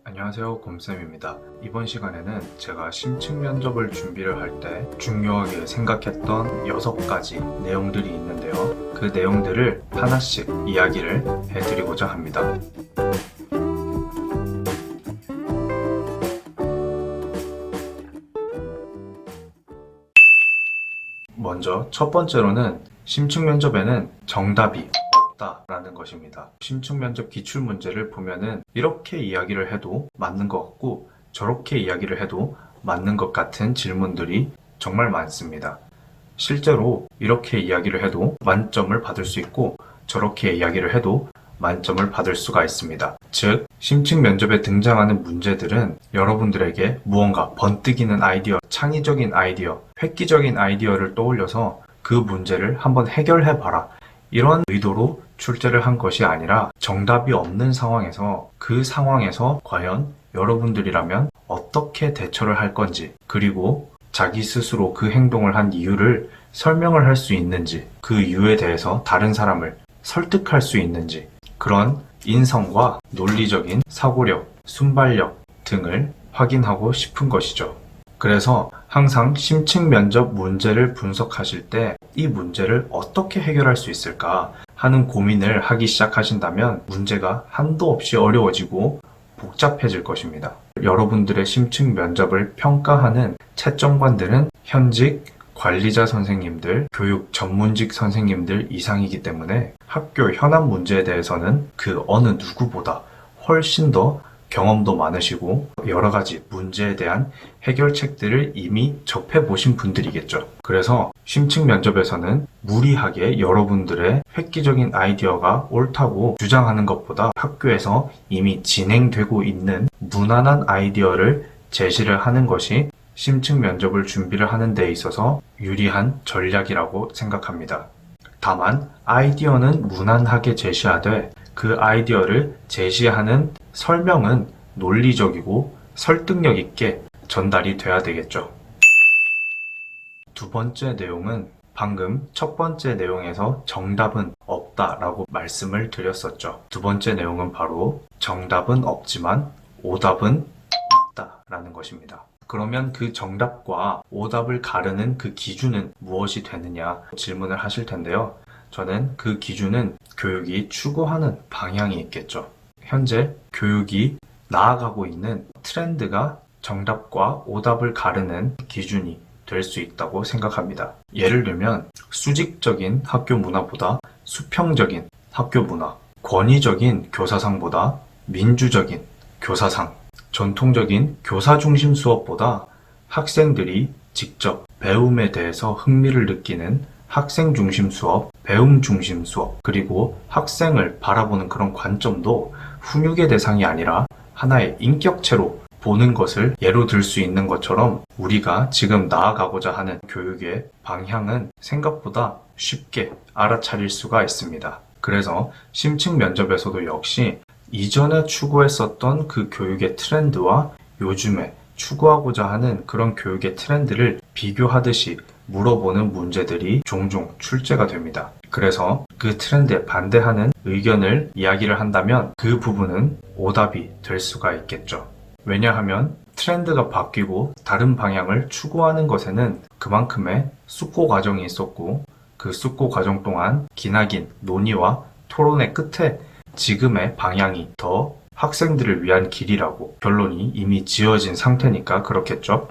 안녕하세요, 곰쌤입니다. 이번 시간에는 제가 심층 면접을 준비를 할 때 중요하게 생각했던 6가지 내용들이 있는데요. 그 내용들을 하나씩 이야기를 해드리고자 합니다. 먼저 첫 번째로는 심층 면접에는 정답이 없다라는 것입니다. 심층 면접 기출 문제를 보면은 이렇게 이야기를 해도 맞는 것 같고 저렇게 이야기를 해도 맞는 것 같은 질문들이 정말 많습니다. 실제로 이렇게 이야기를 해도 만점을 받을 수 있고 저렇게 이야기를 해도 만점을 받을 수가 있습니다. 즉, 심층 면접에 등장하는 문제들은 여러분들에게 무언가 번뜩이는 아이디어, 창의적인 아이디어, 획기적인 아이디어를 떠올려서 그 문제를 한번 해결해봐라, 이런 의도로 출제를 한 것이 아니라 정답이 없는 상황에서 그 상황에서 과연 여러분들이라면 어떻게 대처를 할 건지, 그리고 자기 스스로 그 행동을 한 이유를 설명을 할 수 있는지, 그 이유에 대해서 다른 사람을 설득할 수 있는지, 그런 인성과 논리적인 사고력, 순발력 등을 확인하고 싶은 것이죠. 그래서 항상 심층 면접 문제를 분석하실 때 이 문제를 어떻게 해결할 수 있을까 하는 고민을 하기 시작하신다면 문제가 한도 없이 어려워지고 복잡해질 것입니다. 여러분들의 심층 면접을 평가하는 채점관들은 현직 관리자 선생님들, 교육 전문직 선생님들 이상이기 때문에 학교 현안 문제에 대해서는 그 어느 누구보다 훨씬 더 경험도 많으시고 여러 가지 문제에 대한 해결책들을 이미 접해보신 분들이겠죠. 그래서 심층 면접에서는 무리하게 여러분들의 획기적인 아이디어가 옳다고 주장하는 것보다 학교에서 이미 진행되고 있는 무난한 아이디어를 제시를 하는 것이 심층 면접을 준비를 하는 데 있어서 유리한 전략이라고 생각합니다. 다만 아이디어는 무난하게 제시하되 그 아이디어를 제시하는 설명은 논리적이고 설득력 있게 전달이 돼야 되겠죠. 두 번째 내용은 방금 첫 번째 내용에서 정답은 없다라고 말씀을 드렸었죠. 두 번째 내용은 바로 정답은 없지만 오답은 있다라는 것입니다. 그러면 그 정답과 오답을 가르는 그 기준은 무엇이 되느냐 질문을 하실 텐데요. 저는 그 기준은 교육이 추구하는 방향이 있겠죠. 현재 교육이 나아가고 있는 트렌드가 정답과 오답을 가르는 기준이 될 수 있다고 생각합니다. 예를 들면 수직적인 학교 문화보다 수평적인 학교 문화, 권위적인 교사상보다 민주적인 교사상, 전통적인 교사 중심 수업보다 학생들이 직접 배움에 대해서 흥미를 느끼는 학생 중심 수업, 배움 중심 수업, 그리고 학생을 바라보는 그런 관점도 훈육의 대상이 아니라 하나의 인격체로 보는 것을 예로 들 수 있는 것처럼 우리가 지금 나아가고자 하는 교육의 방향은 생각보다 쉽게 알아차릴 수가 있습니다. 그래서 심층 면접에서도 역시 이전에 추구했었던 그 교육의 트렌드와 요즘에 추구하고자 하는 그런 교육의 트렌드를 비교하듯이 물어보는 문제들이 종종 출제가 됩니다. 그래서 그 트렌드에 반대하는 의견을 이야기를 한다면 그 부분은 오답이 될 수가 있겠죠. 왜냐하면 트렌드가 바뀌고 다른 방향을 추구하는 것에는 그만큼의 숙고 과정이 있었고 그 숙고 과정 동안 기나긴 논의와 토론의 끝에 지금의 방향이 더 학생들을 위한 길이라고 결론이 이미 지어진 상태니까 그렇겠죠.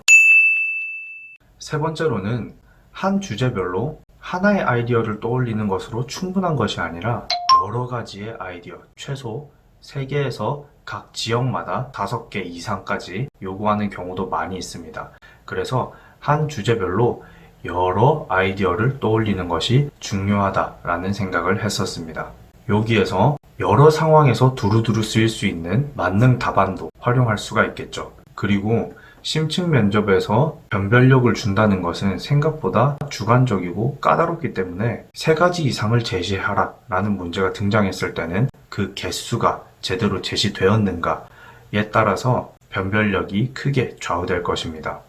세 번째로는 한 주제별로 하나의 아이디어를 떠올리는 것으로 충분한 것이 아니라 여러 가지의 아이디어, 최소 3개에서 각 지역마다 5개 이상까지 요구하는 경우도 많이 있습니다. 그래서 한 주제별로 여러 아이디어를 떠올리는 것이 중요하다라는 생각을 했었습니다. 여기에서 여러 상황에서 두루두루 쓰일 수 있는 만능 답안도 활용할 수가 있겠죠. 그리고 심층 면접에서 변별력을 준다는 것은 생각보다 주관적이고 까다롭기 때문에 3가지 이상을 제시하라 라는 문제가 등장했을 때는 그 개수가 제대로 제시되었는가에 따라서 변별력이 크게 좌우될 것입니다.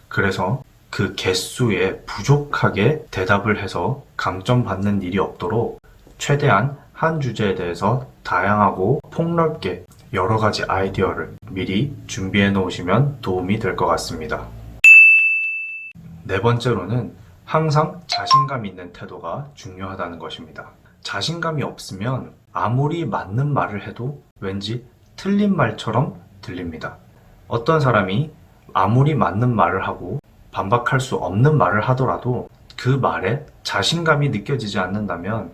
그래서 그 개수에 부족하게 대답을 해서 감점받는 일이 없도록 최대한 한 주제에 대해서 다양하고 폭넓게 여러 가지 아이디어를 미리 준비해 놓으시면 도움이 될 것 같습니다. 네 번째로는 항상 자신감 있는 태도가 중요하다는 것입니다. 자신감이 없으면 아무리 맞는 말을 해도 왠지 틀린 말처럼 들립니다. 어떤 사람이 아무리 맞는 말을 하고 반박할 수 없는 말을 하더라도 그 말에 자신감이 느껴지지 않는다면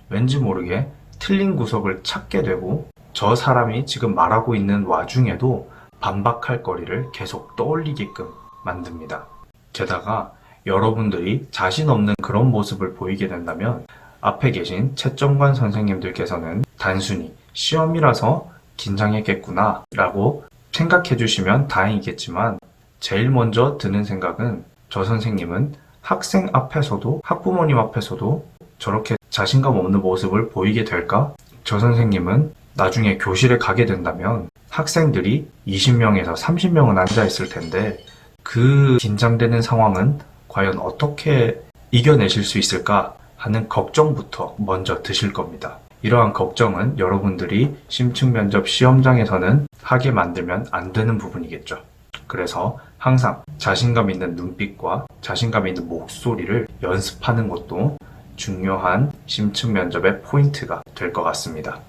왠지 모르게 틀린 구석을 찾게 되고 저 사람이 지금 말하고 있는 와중에도 반박할 거리를 계속 떠올리게끔 만듭니다. 게다가 여러분들이 자신 없는 그런 모습을 보이게 된다면 앞에 계신 채점관 선생님들께서는 단순히 시험이라서 긴장했겠구나 라고 생각해 주시면 다행이겠지만 제일 먼저 드는 생각은 저 선생님은 학생 앞에서도 학부모님 앞에서도 저렇게 자신감 없는 모습을 보이게 될까? 저 선생님은 나중에 교실에 가게 된다면 학생들이 20명에서 30명은 앉아 있을 텐데 그 긴장되는 상황은 과연 어떻게 이겨내실 수 있을까 하는 걱정부터 먼저 드실 겁니다. 이러한 걱정은 여러분들이 심층 면접 시험장에서는 하게 만들면 안 되는 부분이겠죠. 그래서 항상 자신감 있는 눈빛과 자신감 있는 목소리를 연습하는 것도 중요한 심층 면접의 포인트가 될 것 같습니다.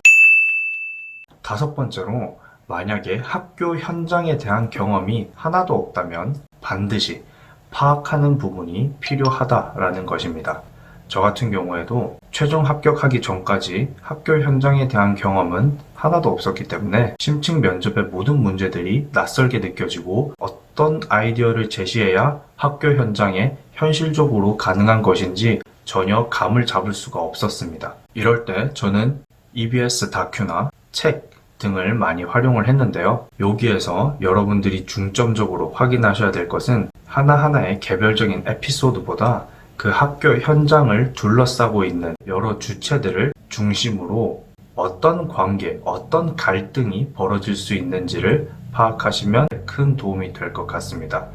다섯 번째로 만약에 학교 현장에 대한 경험이 하나도 없다면 반드시 파악하는 부분이 필요하다라는 것입니다. 저 같은 경우에도 최종 합격하기 전까지 학교 현장에 대한 경험은 하나도 없었기 때문에 심층 면접의 모든 문제들이 낯설게 느껴지고 어떤 아이디어를 제시해야 학교 현장에 현실적으로 가능한 것인지 전혀 감을 잡을 수가 없었습니다. 이럴 때 저는 EBS 다큐나 책 등을 많이 활용을 했는데요. 여기에서 여러분들이 중점적으로 확인하셔야 될 것은 하나하나의 개별적인 에피소드보다 그 학교 현장을 둘러싸고 있는 여러 주체들을 중심으로 어떤 관계, 어떤 갈등이 벌어질 수 있는지를 파악하시면 큰 도움이 될 것 같습니다.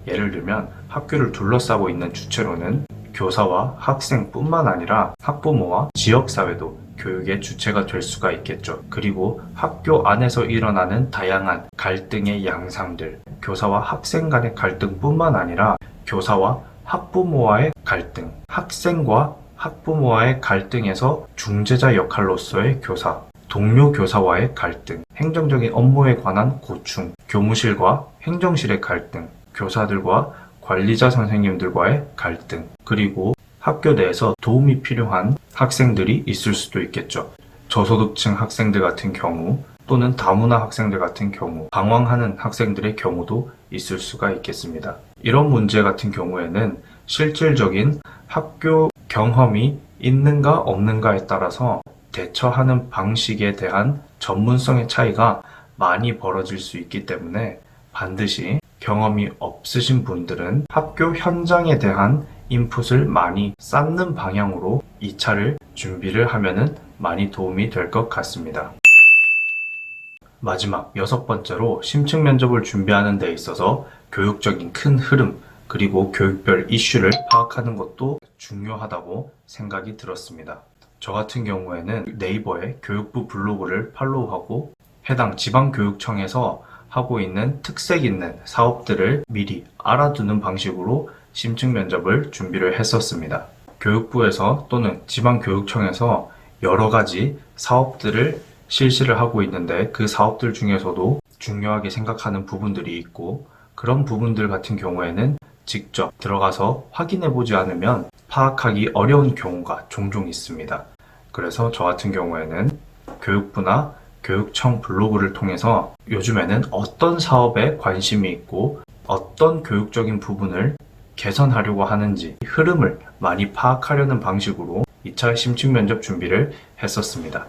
예를 들면 학교를 둘러싸고 있는 주체로는 교사와 학생뿐만 아니라 학부모와 지역사회도 교육의 주체가 될 수가 있겠죠. 그리고 학교 안에서 일어나는 다양한 갈등의 양상들, 교사와 학생 간의 갈등뿐만 아니라 교사와 학부모와의 갈등, 학생과 학부모와의 갈등에서 중재자 역할로서의 교사, 동료 교사와의 갈등, 행정적인 업무에 관한 고충, 교무실과 행정실의 갈등, 교사들과 관리자 선생님들과의 갈등, 그리고 학교 내에서 도움이 필요한 학생들이 있을 수도 있겠죠. 저소득층 학생들 같은 경우 또는 다문화 학생들 같은 경우, 방황하는 학생들의 경우도 있을 수가 있겠습니다. 이런 문제 같은 경우에는 실질적인 학교 경험이 있는가 없는가에 따라서 대처하는 방식에 대한 전문성의 차이가 많이 벌어질 수 있기 때문에 반드시 경험이 없으신 분들은 학교 현장에 대한 인풋을 많이 쌓는 방향으로 2차를 준비를 하면은 많이 도움이 될 것 같습니다. 마지막 여섯 번째로 심층 면접을 준비하는 데 있어서 교육적인 큰 흐름 그리고 교육별 이슈를 파악하는 것도 중요하다고 생각이 들었습니다. 저 같은 경우에는 네이버에 교육부 블로그를 팔로우하고 해당 지방교육청에서 하고 있는 특색 있는 사업들을 미리 알아두는 방식으로 심층 면접을 준비를 했었습니다. 교육부에서 또는 지방교육청에서 여러 가지 사업들을 실시를 하고 있는데 그 사업들 중에서도 중요하게 생각하는 부분들이 있고 그런 부분들 같은 경우에는 직접 들어가서 확인해 보지 않으면 파악하기 어려운 경우가 종종 있습니다. 그래서 저 같은 경우에는 교육부나 교육청 블로그를 통해서 요즘에는 어떤 사업에 관심이 있고 어떤 교육적인 부분을 개선하려고 하는지 흐름을 많이 파악하려는 방식으로 2차 심층 면접 준비를 했었습니다.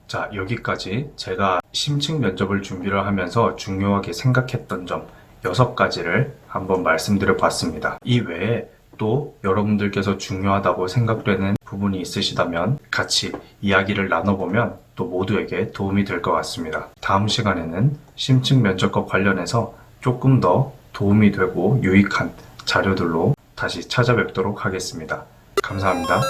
자, 여기까지 제가 심층 면접을 준비를 하면서 중요하게 생각했던 점 6가지를 한번 말씀드려 봤습니다. 이 외에 또 여러분들께서 중요하다고 생각되는 부분이 있으시다면 같이 이야기를 나눠보면 또 모두에게 도움이 될 것 같습니다. 다음 시간에는 심층 면접과 관련해서 조금 더 도움이 되고 유익한 자료들로 다시 찾아뵙도록 하겠습니다. 감사합니다.